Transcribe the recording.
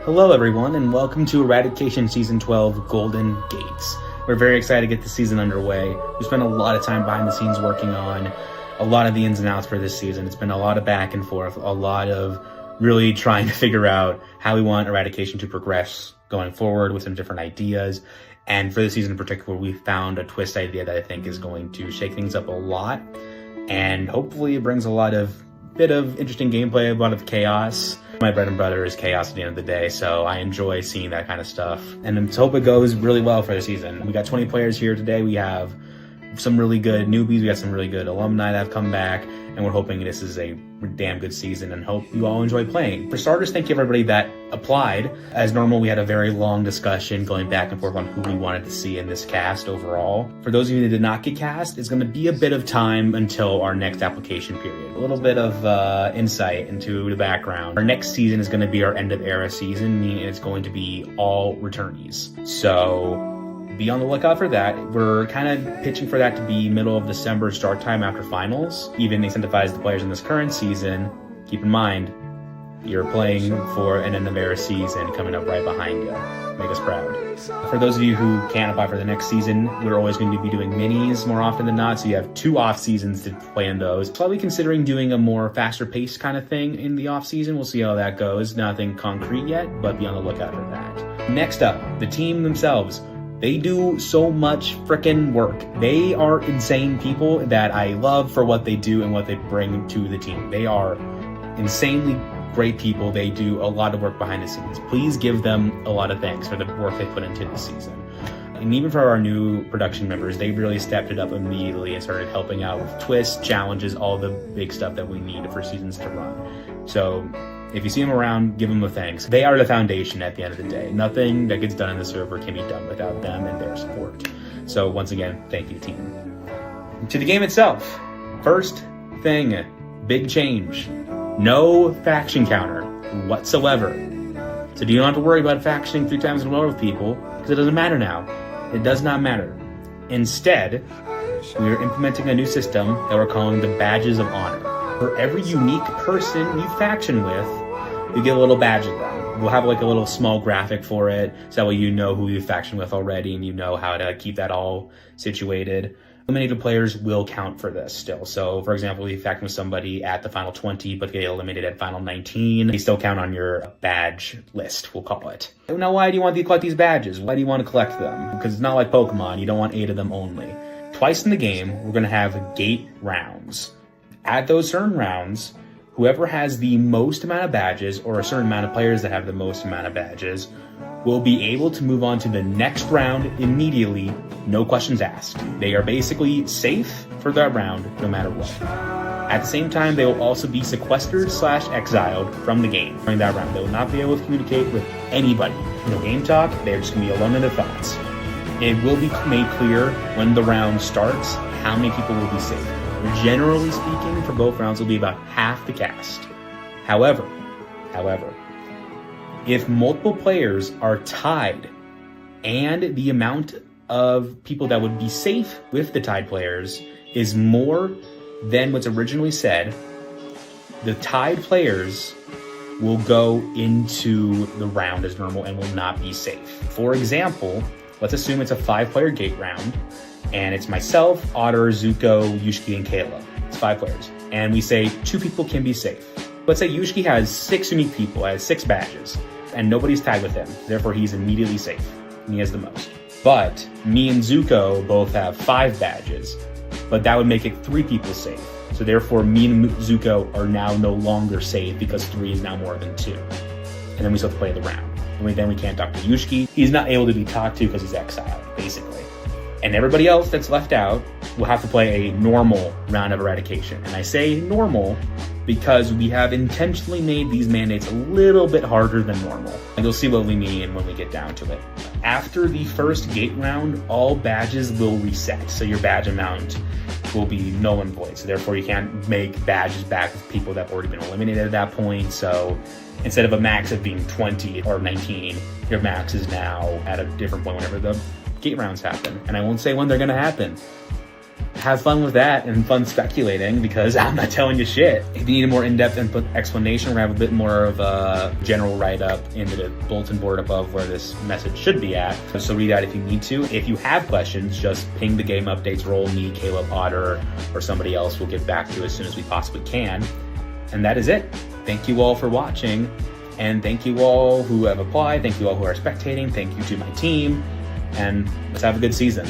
Hello everyone, and welcome to Eradication Season 12 Golden Gates. We're very excited to get the season underway. We spent a lot of time behind the scenes working on a lot of the ins and outs for this season. It's been a lot of back and forth, a lot of really trying to figure out how we want Eradication to progress going forward with some different ideas. And for this season in particular, we found a twist idea that I think is going to shake things up a lot. And hopefully it brings a bit of interesting gameplay, a lot of chaos. My bread and butter is chaos at the end of the day, so I enjoy seeing that kind of stuff. And let's hope it goes really well for the season. We got 20 players here today. We have some really good newbies. We got some really good alumni that have come back, and we're hoping this is a damn good season and hope you all enjoy playing. For starters, thank you everybody that applied. As normal, we had a very long discussion going back and forth on who we wanted to see in this cast overall. For those of you that did not get cast, it's going to be a bit of time until our next application period. A little bit of insight into the background. Our next season is going to be our end of era season, meaning it's going to be all returnees. So be on the lookout for that. We're kind of pitching for that to be middle of December start time after finals. Even incentivize the players in this current season. Keep in mind, you're playing for an end of era season coming up right behind you. Make us proud. For those of you who can't apply for the next season, we're always going to be doing minis more often than not, so you have 2 off seasons to play in those. Probably considering doing a more faster paced kind of thing in the off season. We'll see how that goes. Nothing concrete yet, but be on the lookout for that. Next up, the team themselves. They do so much frickin' work. They are insane people that I love for what they do and what they bring to the team. They are insanely great people. They do a lot of work behind the scenes. Please give them a lot of thanks for the work they put into the season. And even for our new production members, they really stepped it up immediately and started helping out with twists, challenges, all the big stuff that we need for seasons to run. So if you see them around, give them a thanks. They are the foundation at the end of the day. Nothing that gets done in the server can be done without them and their support. So once again, thank you, team. To the game itself. First thing, big change. No faction counter whatsoever. So you don't have to worry about factioning 3 times in a row with people, because it doesn't matter now. It does not matter. Instead, we are implementing a new system that we're calling the Badges of Honor. For every unique person you faction with, you get a little badge of them. We'll have like a little small graphic for it, so that way you know who you faction with already and you know how to keep that all situated. Eliminated players will count for this still. So for example, if you faction with somebody at the final 20 but get eliminated at final 19, they still count on your badge list, we'll call it. Now why do you want to collect these badges? Why do you want to collect them? Because it's not like Pokemon, you don't want 8 of them only. Twice in the game, we're going to have gate rounds. At those certain rounds, whoever has the most amount of badges, or a certain amount of players that have the most amount of badges, will be able to move on to the next round immediately, no questions asked. They are basically safe for that round, no matter what. At the same time, they will also be sequestered/exiled from the game during that round. They will not be able to communicate with anybody. No game talk, they're just going to be alone in their thoughts. It will be made clear when the round starts how many people will be safe. Generally speaking, for both rounds, will be about half the cast. However, if multiple players are tied and the amount of people that would be safe with the tied players is more than what's originally said, the tied players will go into the round as normal and will not be safe. For example, let's assume it's a 5-player gate round, and it's myself, Otter, Zuko, Yushki, and Kayla. It's 5 players. And we say 2 people can be safe. Let's say Yushki has 6 unique people, has 6 badges, and nobody's tied with him. Therefore, he's immediately safe, and he has the most. But me and Zuko both have 5 badges, but that would make it 3 people safe. So therefore, me and Zuko are now no longer safe because 3 is now more than 2. And then we still have to play the round. And then we can't talk to Yushki. He's not able to be talked to because he's exiled, basically. And everybody else that's left out will have to play a normal round of Eradication. And I say normal because we have intentionally made these mandates a little bit harder than normal. And you'll see what we mean when we get down to it. After the first gate round, all badges will reset. So your badge amount will be null and void. So therefore you can't make badges back with people that have already been eliminated at that point. So instead of a max of being 20 or 19, your max is now at a different point whenever the gate rounds happen. And I won't say when they're going to happen. have fun with that and fun speculating, because I'm not telling you shit. If you need a more in-depth explanation, we have a bit more of a general write-up in the bulletin board above where this message should be at. So read that if you need to. If you have questions, just ping the game updates role, me, Caleb, Otter, or somebody else. We'll get back to you as soon as we possibly can. And that is it. Thank you all for watching. And thank you all who have applied. Thank you all who are spectating. Thank you to my team. And let's have a good season.